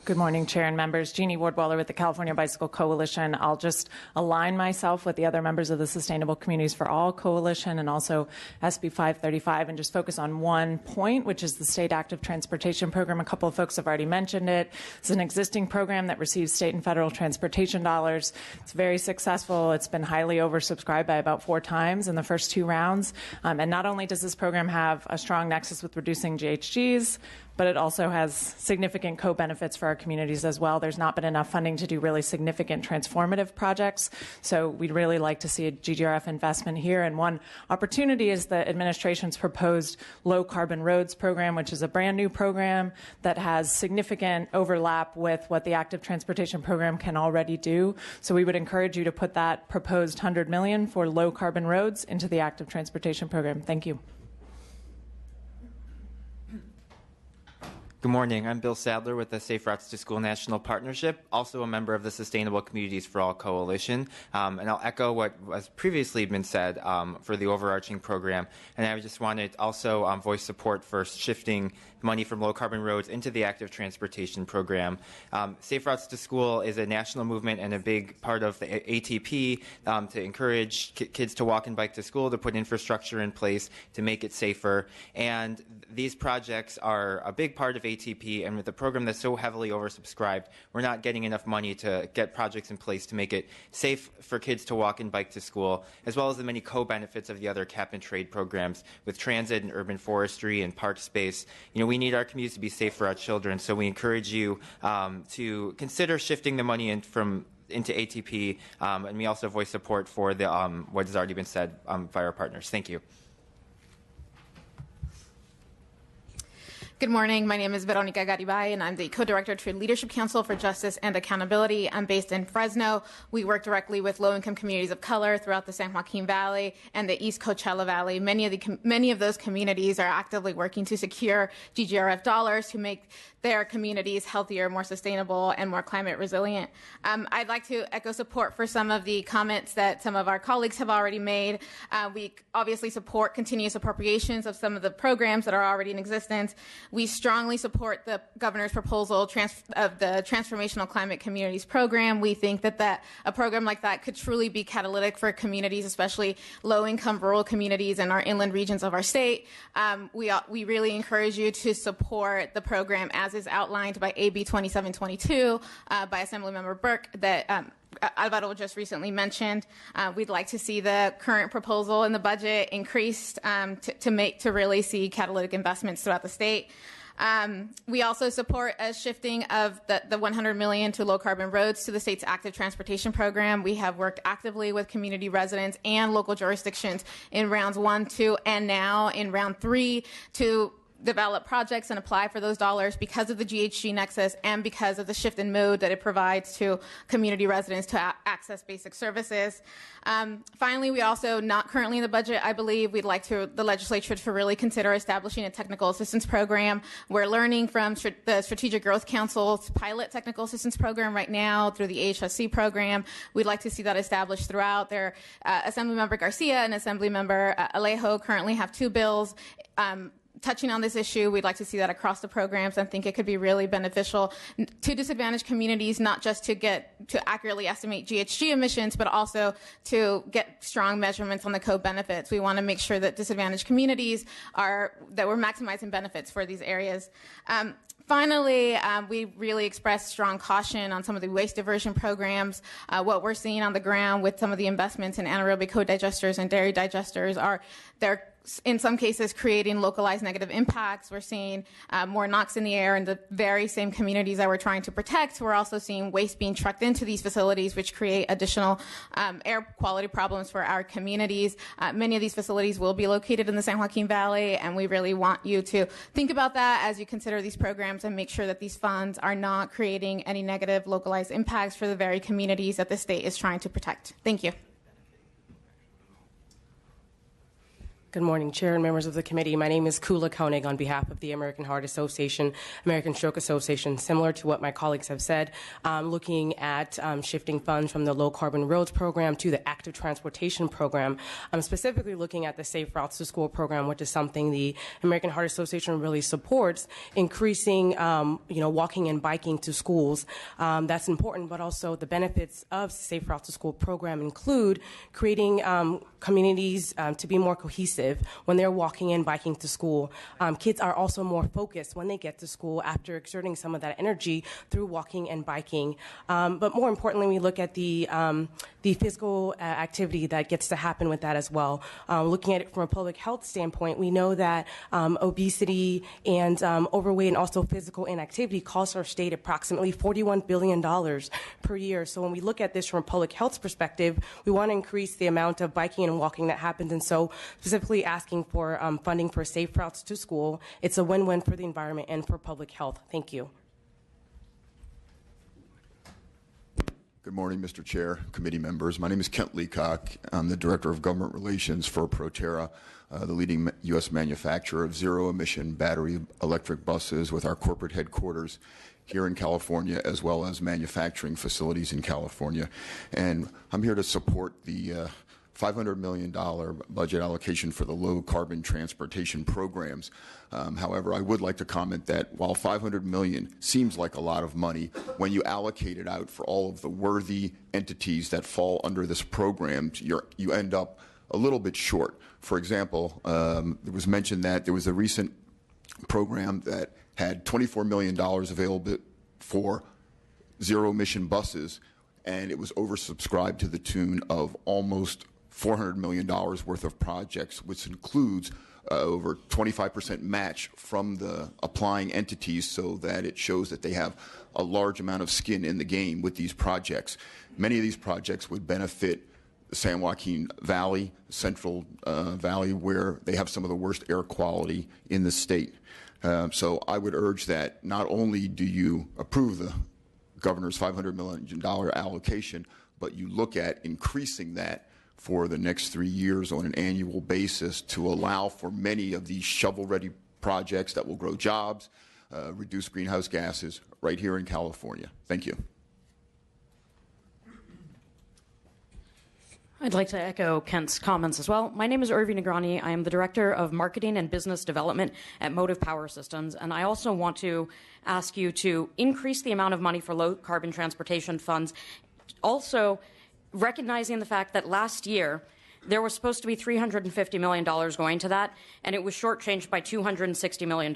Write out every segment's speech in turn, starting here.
Good morning, Chair and members. Jeannie Wardwaller with the California Bicycle Coalition. I'll just align myself with the other members of the Sustainable Communities for All Coalition and also SB 535 and just focus on one point, which is the State Active Transportation Program. A couple of folks have already mentioned it. It's an existing program that receives state and federal transportation dollars. It's very successful. It's been highly oversubscribed by about 4 times in the first 2 rounds. And not only does this program have a strong nexus with reducing GHGs, but it also has significant co-benefits for our communities as well. There's not been enough funding to do really significant transformative projects, so we'd really like to see a GGRF investment here. And one opportunity is the administration's proposed low carbon roads program, which is a brand new program that has significant overlap with what the active transportation program can already do. So we would encourage you to put that proposed $100 million for low carbon roads into the active transportation program. Thank you. Good morning. I'm Bill Sadler with the Safe Routes to School National Partnership, also a member of the Sustainable Communities for All Coalition. And I'll echo what has previously been said for the overarching program. And I just wanted to also voice support for shifting money from low carbon roads into the active transportation program. Safe Routes to School is a national movement and a big part of the ATP to encourage kids to walk and bike to school, to put infrastructure in place to make it safer. And these projects are a big part of ATP, and with a program that's so heavily oversubscribed, we're not getting enough money to get projects in place to make it safe for kids to walk and bike to school, as well as the many co-benefits of the other cap and trade programs with transit and urban forestry and park space. You know, we need our communities to be safe for our children, so we encourage you to consider shifting the money into ATP, and we also voice support for the what has already been said by our partners. Thank you. Good morning. My name is Veronica Garibay, and I'm the co-director to Leadership Council for Justice and Accountability. I'm based in Fresno. We work directly with low-income communities of color throughout the San Joaquin Valley and the East Coachella Valley. Many of those communities are actively working to secure GGRF dollars to make their communities healthier, more sustainable, and more climate resilient. I'd like to echo support for some of the comments that some of our colleagues have already made. We obviously support continuous appropriations of some of the programs that are already in existence. We strongly support the governor's proposal of the Transformational Climate Communities Program. We think that a program like that could truly be catalytic for communities, especially low-income rural communities in our inland regions of our state. We really encourage you to support the program as is outlined by AB 2722 by Assemblymember Burke that Alvaro just recently mentioned. We'd like to see the current proposal in the budget increased to really see catalytic investments throughout the state. We also support a shifting of the $100 million to low carbon roads to the state's active transportation program. We have worked actively with community residents and local jurisdictions in rounds 1, 2, and now in round 3 to develop projects and apply for those dollars because of the GHG nexus and because of the shift in mode that it provides to community residents to access basic services. Finally, we also, not currently in the budget, I believe we'd like the legislature to really consider establishing a technical assistance program. We're learning from the Strategic Growth Council's pilot technical assistance program right now through the AHSC program. We'd like to see that established throughout. Assemblymember Garcia and Assemblymember Alejo currently have 2 bills touching on this issue. We'd like to see that across the programs and think it could be really beneficial to disadvantaged communities, not just to accurately estimate GHG emissions, but also to get strong measurements on the co-benefits. We want to make sure that disadvantaged communities that we're maximizing benefits for these areas. Finally, we really express strong caution on some of the waste diversion programs. What we're seeing on the ground with some of the investments in anaerobic co-digesters and dairy digesters they're in some cases creating localized negative impacts. We're seeing more NOx in the air in the very same communities that we're trying to protect. We're also seeing waste being trucked into these facilities, which create additional air quality problems for our communities. Many of these facilities will be located in the San Joaquin Valley, and we really want you to think about that as you consider these programs and make sure that these funds are not creating any negative localized impacts for the very communities that the state is trying to protect. Thank you. Good morning, Chair and members of the committee. My name is Kula Koenig on behalf of the American Heart Association, American Stroke Association. Similar to what my colleagues have said, looking at shifting funds from the Low Carbon Roads program to the Active Transportation program. I'm specifically looking at the Safe Routes to School program, which is something the American Heart Association really supports, increasing, walking and biking to schools. That's important, but also the benefits of Safe Routes to School program include creating communities to be more cohesive when they're walking and biking to school. Kids are also more focused when they get to school after exerting some of that energy through walking and biking. But more importantly, we look at the physical activity that gets to happen with that as well. Looking at it from a public health standpoint, we know that obesity and overweight and also physical inactivity costs our state approximately $41 billion per year. So when we look at this from a public health perspective, we want to increase the amount of biking and walking that happens. And so specifically asking for funding for safe routes to school. It's a win-win for the environment and for public health. Thank you. Good morning, Mr. Chair, committee members. My name is Kent Leacock. I'm the Director of Government Relations for Proterra, the leading U.S. manufacturer of zero-emission battery electric buses with our corporate headquarters here in California, as well as manufacturing facilities in California. And I'm here to support the $500 million budget allocation for the low carbon transportation programs. However, I would like to comment that while $500 million seems like a lot of money, when you allocate it out for all of the worthy entities that fall under this program, you end up a little bit short. For example, it was mentioned that there was a recent program that had $24 million available for zero-emission buses, and it was oversubscribed to the tune of almost $400 million worth of projects, which includes over 25% match from the applying entities, so that it shows that they have a large amount of skin in the game with these projects. Many of these projects would benefit the San Joaquin Valley, Central Valley, where they have some of the worst air quality in the state. So I would urge that not only do you approve the governor's $500 million allocation, but you look at increasing that for the next 3 years on an annual basis to allow for many of these shovel-ready projects that will grow jobs, reduce greenhouse gases right here in California. Thank you. I'd like to echo Kent's comments as well. My name is Urvi Negrani. I am the Director of Marketing and Business Development at Motive Power Systems, and I also want to ask you to increase the amount of money for low-carbon transportation funds. Also, recognizing the fact that last year there was supposed to be $350 million going to that, and it was shortchanged by $260 million.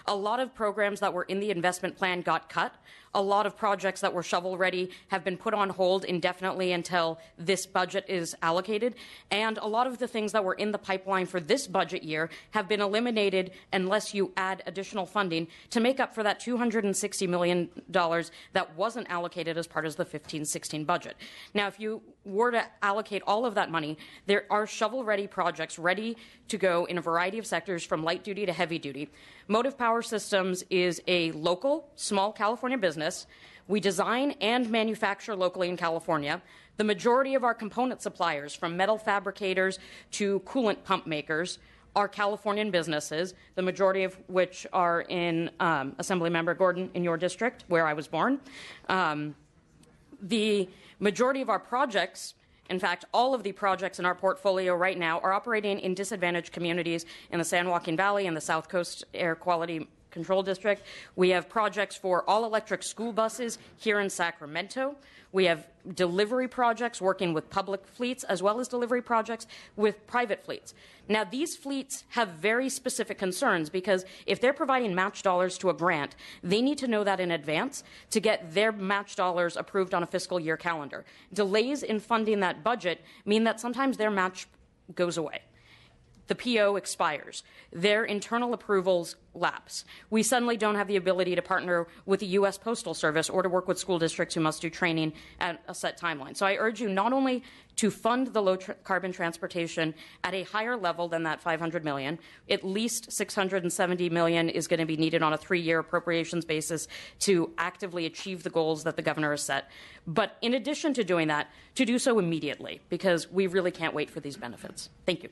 A lot of programs that were in the investment plan got cut. A lot of projects that were shovel-ready have been put on hold indefinitely until this budget is allocated. And a lot of the things that were in the pipeline for this budget year have been eliminated unless you add additional funding to make up for that $260 million that wasn't allocated as part of the 15-16 budget. Now, if you were to allocate all of that money, there are shovel-ready projects ready to go in a variety of sectors from light duty to heavy duty. Motive Power Systems is a local, small California business. We design and manufacture locally in California. The majority of our component suppliers, from metal fabricators to coolant pump makers, are Californian businesses, the majority of which are in Assemblymember Gordon, in your district, where I was born. The majority of our projects, in fact, all of the projects in our portfolio right now, are operating in disadvantaged communities in the San Joaquin Valley and the South Coast Air Quality Control District. We have projects for all-electric school buses here in Sacramento. We have delivery projects working with public fleets, as well as delivery projects with private fleets. Now, these fleets have very specific concerns, because if they're providing match dollars to a grant, they need to know that in advance to get their match dollars approved on a fiscal year calendar. Delays in funding that budget mean that sometimes their match goes away. The PO expires. Their internal approvals lapse. We suddenly don't have the ability to partner with the U.S. Postal Service or to work with school districts who must do training at a set timeline. So I urge you not only to fund the low-carbon transportation at a higher level than that $500 million, at least $670 million is going to be needed on a 3-year appropriations basis to actively achieve the goals that the governor has set. But in addition to doing that, to do so immediately, because we really can't wait for these benefits. Thank you.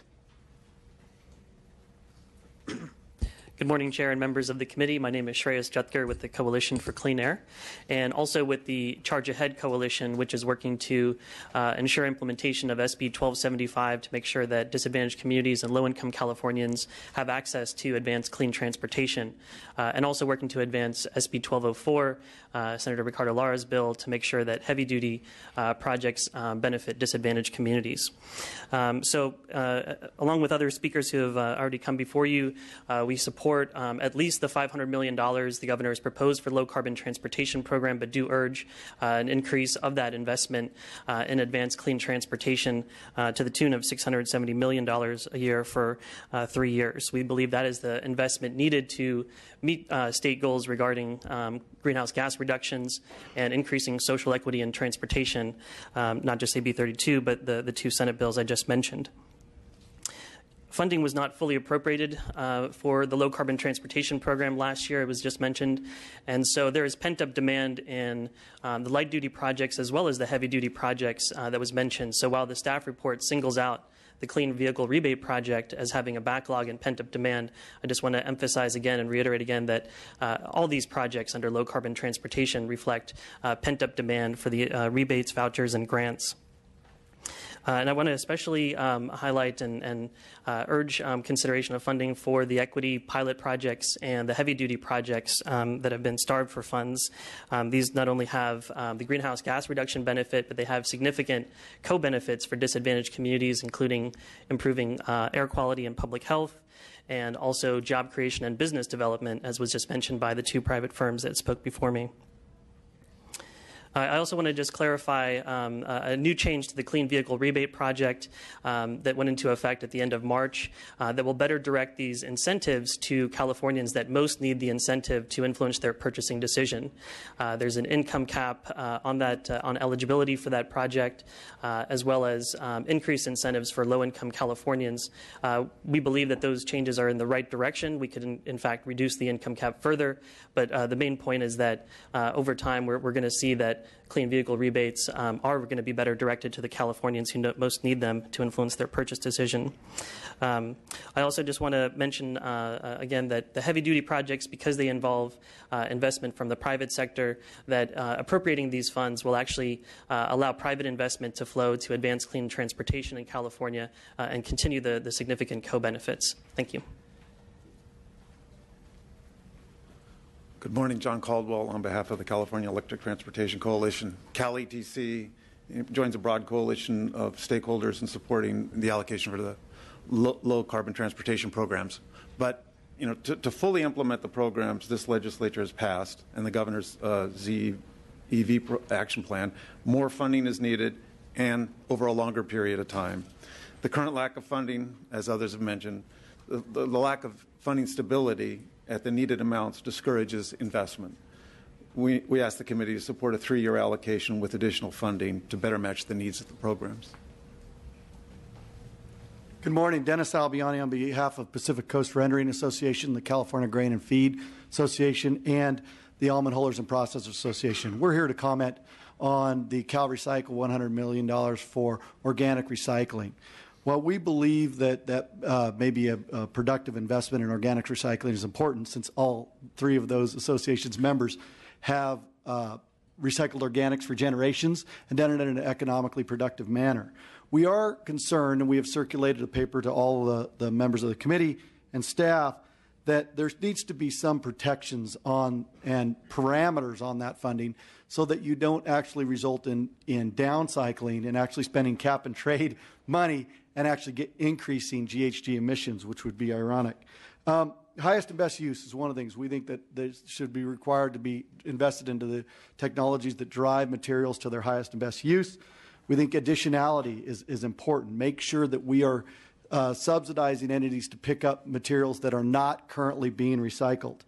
Good morning, Chair and members of the committee. My name is Shreyas Jutkar with the Coalition for Clean Air, and also with the Charge Ahead Coalition, which is working to ensure implementation of SB 1275 to make sure that disadvantaged communities and low-income Californians have access to advanced clean transportation, and also working to advance SB 1204, Senator Ricardo Lara's bill, to make sure that heavy-duty projects benefit disadvantaged communities. Along with other speakers who have already come before you, we support at least the $500 million the governor has proposed for low-carbon transportation program, but do urge an increase of that investment in advanced clean transportation to the tune of $670 million a year for 3 years. We believe that is the investment needed to meet state goals regarding greenhouse gas reductions and increasing social equity in transportation, not just AB 32, but the two Senate bills I just mentioned. Funding was not fully appropriated for the low-carbon transportation program last year. It was just mentioned. And so there is pent-up demand in the light-duty projects as well as the heavy-duty projects that was mentioned. So while the staff report singles out the Clean Vehicle Rebate Project as having a backlog and pent-up demand, I just want to emphasize again and reiterate again that all these projects under low-carbon transportation reflect pent-up demand for the rebates, vouchers, and grants. And I want to especially highlight and urge consideration of funding for the equity pilot projects and the heavy-duty projects that have been starved for funds. These not only have the greenhouse gas reduction benefit, but they have significant co-benefits for disadvantaged communities, including improving air quality and public health, and also job creation and business development, as was just mentioned by the two private firms that spoke before me. I also want to just clarify a new change to the Clean Vehicle Rebate Project that went into effect at the end of March that will better direct these incentives to Californians that most need the incentive to influence their purchasing decision. There's an income cap on that on eligibility for that project, as well as increased incentives for low-income Californians. We believe that those changes are in the right direction. We could, in fact, reduce the income cap further, but the main point is that over time we're going to see that clean vehicle rebates are going to be better directed to the Californians who most need them to influence their purchase decision. I also just want to mention again that the heavy-duty projects, because they involve investment from the private sector, that appropriating these funds will actually allow private investment to flow to advance clean transportation in California and continue the significant co-benefits. Thank you. Good morning, John Caldwell on behalf of the California Electric Transportation Coalition. CalETC joins a broad coalition of stakeholders in supporting the allocation for the low carbon transportation programs. But to fully implement the programs this legislature has passed and the governor's ZEV action plan, more funding is needed and over a longer period of time. The current lack of funding, as others have mentioned, the lack of funding stability at the needed amounts discourages investment. We ask the committee to support a 3-year allocation with additional funding to better match the needs of the programs. Good morning. Dennis Albiani on behalf of Pacific Coast Rendering Association, the California Grain and Feed Association, and the Almond Hullers and Processors Association. We're here to comment on the Cal Recycle $100 million for organic recycling. While we believe that maybe a productive investment in organic recycling is important, since all 3 of those associations' members have recycled organics for generations and done it in an economically productive manner. We are concerned, and we have circulated a paper to all the members of the committee and staff, that there needs to be some protections on and parameters on that funding so that you don't actually result in downcycling and actually spending cap and trade money and actually increasing GHG emissions, which would be ironic. Highest and best use is one of the things we think that should be required to be invested into the technologies that drive materials to their highest and best use. We think additionality is important. Make sure that we are subsidizing entities to pick up materials that are not currently being recycled.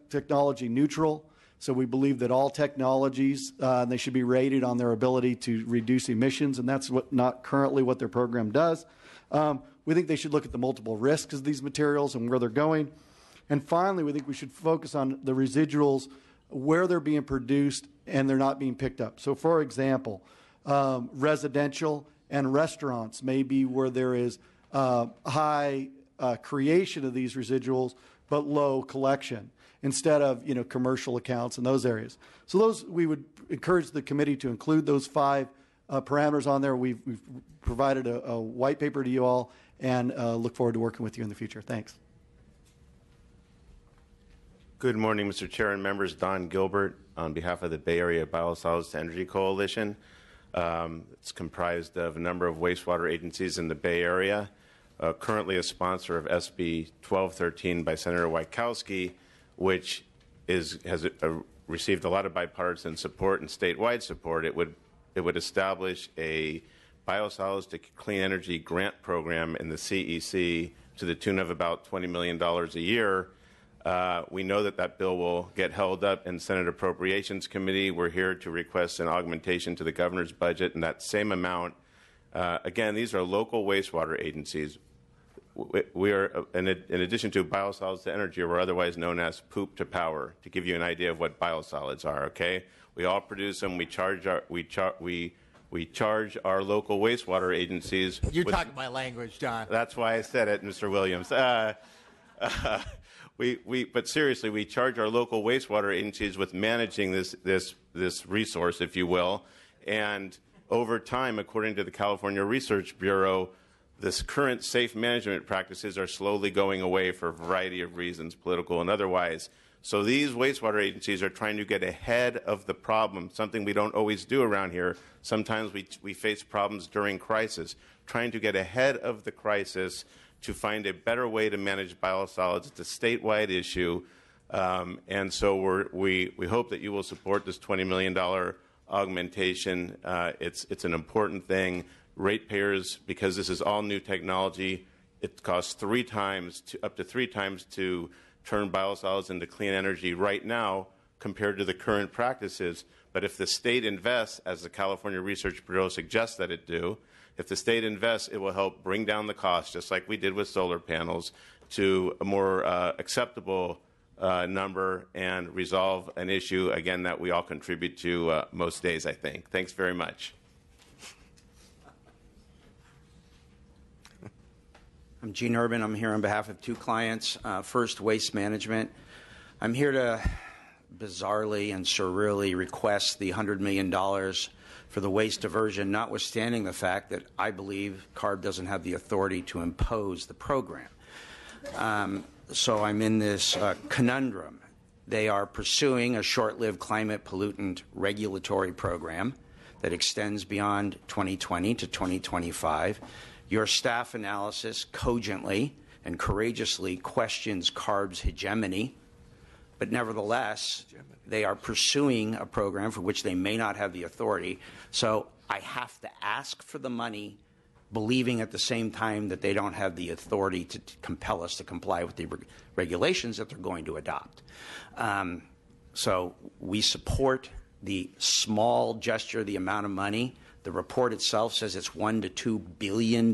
Technology neutral. So we believe that all technologies, they should be rated on their ability to reduce emissions, and that's not currently what their program does. We think they should look at the multiple risks of these materials and where they're going. And finally, we think we should focus on the residuals, where they're being produced and they're not being picked up. So for example, residential and restaurants may be where there is high creation of these residuals, but low collection instead of commercial accounts in those areas. So those, we would encourage the committee to include those 5 parameters on there. We've provided a white paper to you all, and look forward to working with you in the future. Thanks. Good morning, Mr. Chair and members. Don Gilbert on behalf of the Bay Area Biosolids to Energy Coalition. It's comprised of a number of wastewater agencies in the Bay Area. Currently a sponsor of SB 1213 by Senator Wieckowski, which has received a lot of bipartisan support and statewide support. It would establish a biosolids to clean energy grant program in the CEC to the tune of about $20 million a year. We know that bill will get held up in Senate Appropriations Committee. We're here to request an augmentation to the governor's budget in that same amount. Again, these are local wastewater agencies. We are, in addition to biosolids to energy, we're otherwise known as poop to power, to give you an idea of what biosolids are, okay? We all produce them. We charge our local wastewater agencies. You're talking my language, John. That's why I said it, Mr. Williams. But seriously, we charge our local wastewater agencies with managing this resource, if you will. And over time, according to the California Research Bureau, this current safe management practices are slowly going away for a variety of reasons, political and otherwise. So these wastewater agencies are trying to get ahead of the problem, something we don't always do around here. Sometimes we face problems during crisis, trying to get ahead of the crisis to find a better way to manage biosolids. It's a statewide issue, and so we hope that you will support this $20 million augmentation. It's an important thing. Ratepayers, because this is all new technology, it costs up to three times to turn biosolids into clean energy right now compared to the current practices. But if the state invests, as the California Research Bureau suggests that it do, if the state invests, it will help bring down the cost, just like we did with solar panels, to a more acceptable number and resolve an issue, again, that we all contribute to most days, I think. Thanks very much. I'm Gene Urban. I'm here on behalf of 2 clients. First, Waste Management. I'm here to bizarrely and surreally request the $100 million for the waste diversion, notwithstanding the fact that I believe CARB doesn't have the authority to impose the program. So I'm in this conundrum. They are pursuing a short-lived climate pollutant regulatory program that extends beyond 2020 to 2025. Your staff analysis cogently and courageously questions CARB's hegemony, but nevertheless, they are pursuing a program for which they may not have the authority. So I have to ask for the money, believing at the same time that they don't have the authority to compel us to comply with the regulations that they're going to adopt. So we support the small gesture, the amount of money. The report itself says it's $1 to $2 billion.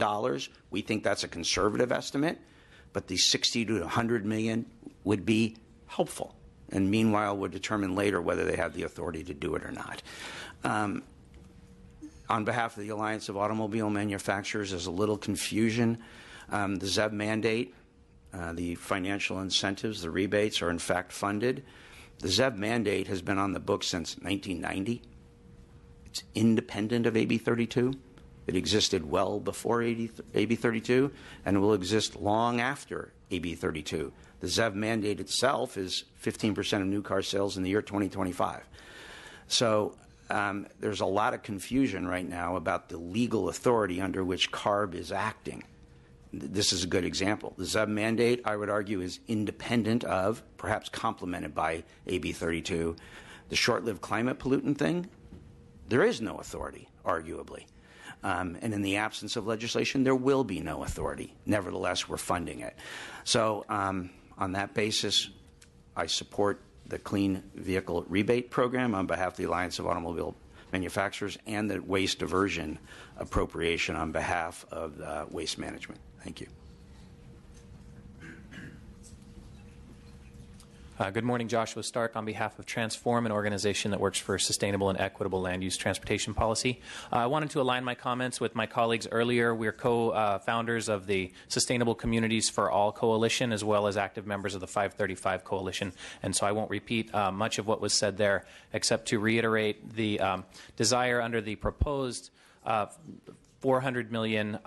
We think that's a conservative estimate, but the 60 to 100 million would be helpful. And meanwhile, we'll determine later whether they have the authority to do it or not. On behalf of the Alliance of Automobile Manufacturers, there's a little confusion. The ZEV mandate, the financial incentives, the rebates are in fact funded. The ZEV mandate has been on the books since 1990. It's independent of AB 32. It existed well before AB 32 and will exist long after AB 32. The ZEV mandate itself is 15% of new car sales in the year 2025. So there's a lot of confusion right now about the legal authority under which CARB is acting. This is a good example. The ZEV mandate, I would argue, is independent of, perhaps complemented by AB 32. The short-lived climate pollutant thing, there is no authority, arguably. And in the absence of legislation, there will be no authority. Nevertheless, we're funding it. So on that basis, I support the Clean Vehicle Rebate Program on behalf of the Alliance of Automobile Manufacturers and the waste diversion appropriation on behalf of Waste Management. Thank you. Good morning, Joshua Stark on behalf of Transform, an organization that works for sustainable and equitable land use transportation policy. I wanted to align my comments with my colleagues earlier. We're co-founders of the Sustainable Communities for All Coalition, as well as active members of the 535 Coalition, and so I won't repeat much of what was said there, except to reiterate the desire under the proposed $400 million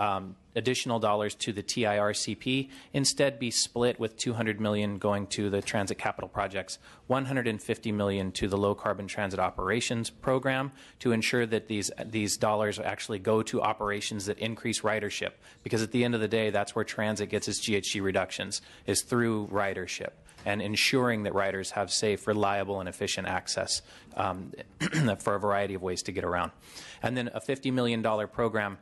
additional dollars to the TIRCP instead be split, with $200 million going to the transit capital projects, $150 million to the low carbon transit operations program to ensure that these dollars actually go to operations that increase ridership, because at the end of the day, that's where transit gets its GHG reductions, is through ridership and ensuring that riders have safe, reliable, and efficient access for a variety of ways to get around. And then a $50 million program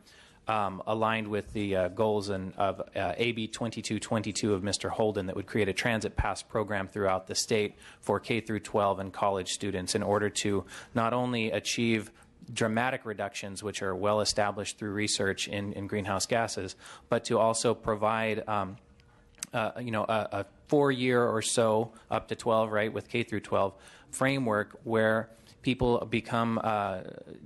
aligned with the goals of AB 2222 of Mr. Holden that would create a transit pass program throughout the state for K through 12 and college students in order to not only achieve dramatic reductions, which are well established through research in greenhouse gases, but to also provide a 4-year or so, up to 12, right, with K through 12 framework where people become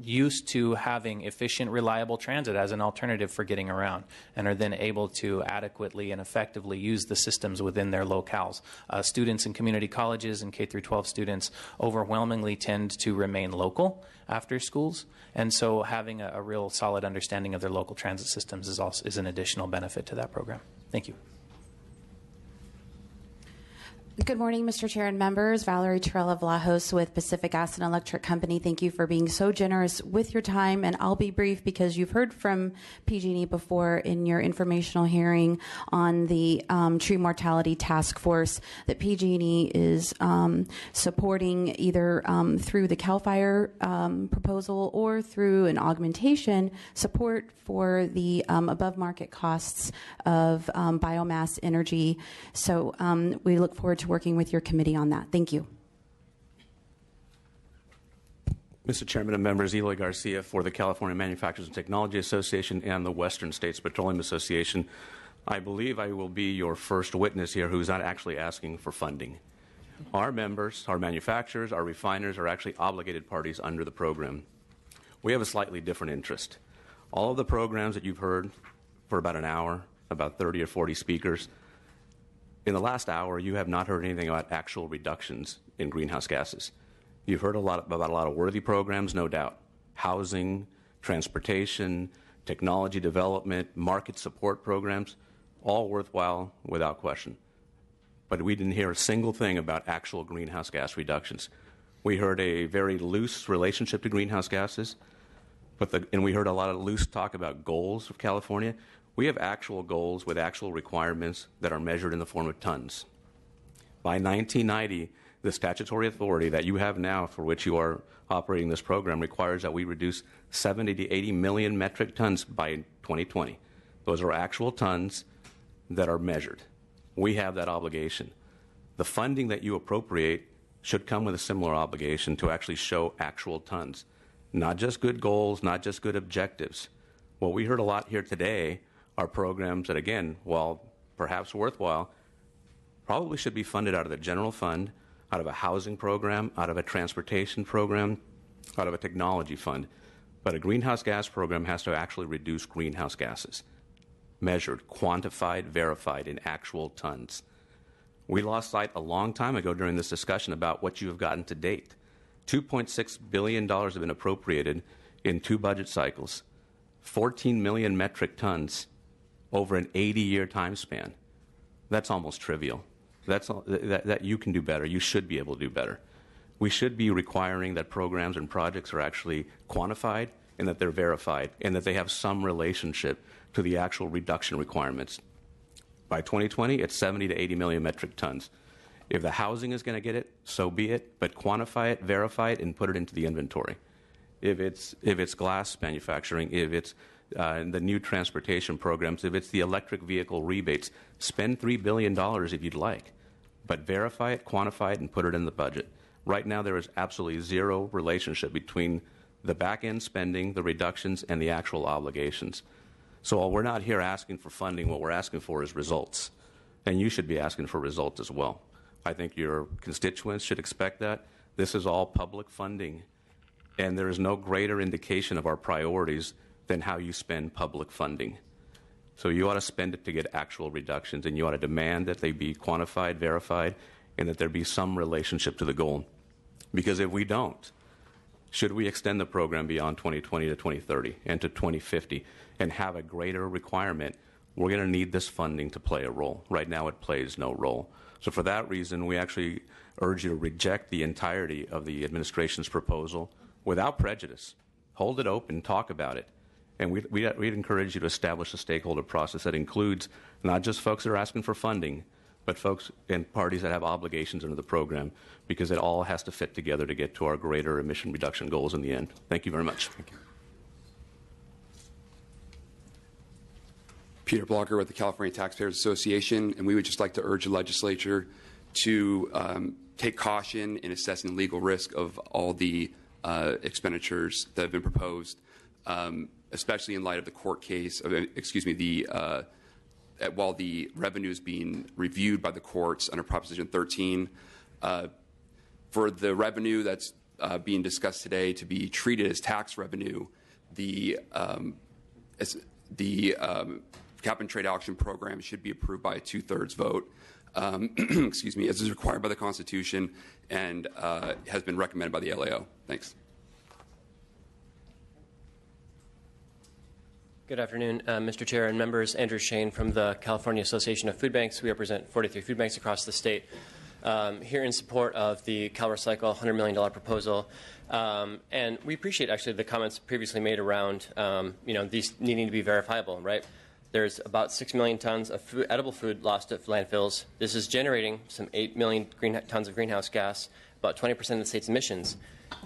used to having efficient, reliable transit as an alternative for getting around, and are then able to adequately and effectively use the systems within their locales. Students in community colleges and K through 12 students overwhelmingly tend to remain local after schools, and so having a real solid understanding of their local transit systems is an additional benefit to that program. Thank you. Good morning, Mr. Chair and members. Valerie Torella-Vlahos with Pacific Gas and Electric Company. Thank you for being so generous with your time, and I'll be brief because you've heard from PG&E before in your informational hearing on the tree mortality task force that PG&E is supporting either through the CAL FIRE proposal or through an augmentation support for the above market costs of biomass energy. So we look forward to working with your committee on that. Thank you. Mr. Chairman and members, Eloy Garcia for the California Manufacturers and Technology Association and the Western States Petroleum Association. I believe I will be your first witness here who's not actually asking for funding. Our members, our manufacturers, our refiners are actually obligated parties under the program. We have a slightly different interest. All of the programs that you've heard for about an hour, about 30 or 40 speakers, in the last hour, you have not heard anything about actual reductions in greenhouse gases. You've heard about a lot of worthy programs, no doubt. Housing, transportation, technology development, market support programs, all worthwhile without question. But we didn't hear a single thing about actual greenhouse gas reductions. We heard a very loose relationship to greenhouse gases, and we heard a lot of loose talk about goals of California. We have actual goals with actual requirements that are measured in the form of tons. By 1990, the statutory authority that you have now for which you are operating this program requires that we reduce 70 to 80 million metric tons by 2020. Those are actual tons that are measured. We have that obligation. The funding that you appropriate should come with a similar obligation to actually show actual tons, not just good goals, not just good objectives. What we heard a lot here today are programs that, again, while perhaps worthwhile, probably should be funded out of the general fund, out of a housing program, out of a transportation program, out of a technology fund. But a greenhouse gas program has to actually reduce greenhouse gases, measured, quantified, verified in actual tons. We lost sight a long time ago during this discussion about what you have gotten to date. $2.6 billion have been appropriated in 2 budget cycles, 14 million metric tons over an 80-year time span. That's almost trivial. That you can do better. You should be able to do better. We should be requiring that programs and projects are actually quantified and that they're verified and that they have some relationship to the actual reduction requirements. By 2020, it's 70 to 80 million metric tons. If the housing is going to get it, so be it, but quantify it, verify it, and put it into the inventory. If it's glass manufacturing, if it's the new transportation programs, if it's the electric vehicle rebates, spend $3 billion if you'd like, but verify it, quantify it, and put it in the budget. Right now, there is absolutely zero relationship between the back-end spending, the reductions, and the actual obligations. So while we're not here asking for funding, what we're asking for is results. And you should be asking for results as well. I think your constituents should expect that. This is all public funding, and there is no greater indication of our priorities than how you spend public funding. So you ought to spend it to get actual reductions, and you ought to demand that they be quantified, verified, and that there be some relationship to the goal. Because if we don't, should we extend the program beyond 2020 to 2030 and to 2050 and have a greater requirement, we're going to need this funding to play a role. Right now it plays no role. So for that reason, we actually urge you to reject the entirety of the administration's proposal without prejudice. Hold it open, talk about it. And we'd encourage you to establish a stakeholder process that includes not just folks that are asking for funding, but folks and parties that have obligations under the program, because it all has to fit together to get to our greater emission reduction goals in the end. Thank you very much. Thank you. Peter Blocker with the California Taxpayers Association, and we would just like to urge the legislature to take caution in assessing the legal risk of all the expenditures that have been proposed, especially in light of the court case, while the revenue is being reviewed by the courts under Proposition 13. For the revenue that's being discussed today to be treated as tax revenue, the cap and trade auction program should be approved by a 2/3 vote, as is required by the Constitution and has been recommended by the LAO. Thanks. Good afternoon, Mr. Chair and members. Andrew Shane from the California Association of Food Banks. We represent 43 food banks across the state. Here in support of the CalRecycle $100 million proposal. And we appreciate actually the comments previously made around these needing to be verifiable, right? There's about 6 million tons of edible food lost at landfills. This is generating some 8 million tons of greenhouse gas, about 20% of the state's emissions.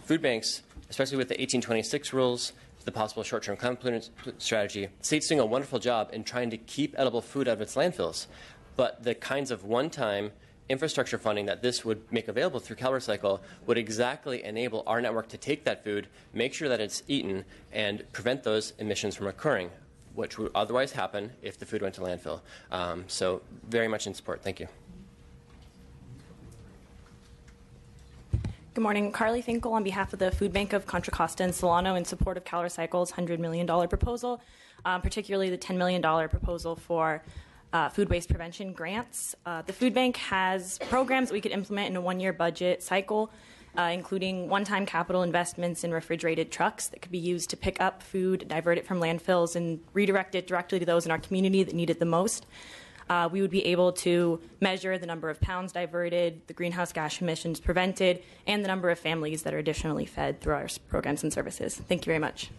Food banks, especially with the 1826 rules, the possible short-term climate strategy, the state's doing a wonderful job in trying to keep edible food out of its landfills. But the kinds of one-time infrastructure funding that this would make available through CalRecycle would exactly enable our network to take that food, make sure that it's eaten, and prevent those emissions from occurring, which would otherwise happen if the food went to landfill. So very much in support. Thank you. Good morning. Carly Finkel on behalf of the Food Bank of Contra Costa and Solano in support of CalRecycle's $100 million proposal, particularly the $10 million proposal for food waste prevention grants. The food bank has programs that we could implement in a one-year budget cycle, including one-time capital investments in refrigerated trucks that could be used to pick up food, divert it from landfills, and redirect it directly to those in our community that need it the most. We would be able to measure the number of pounds diverted, the greenhouse gas emissions prevented, and the number of families that are additionally fed through our programs and services. Thank you very much.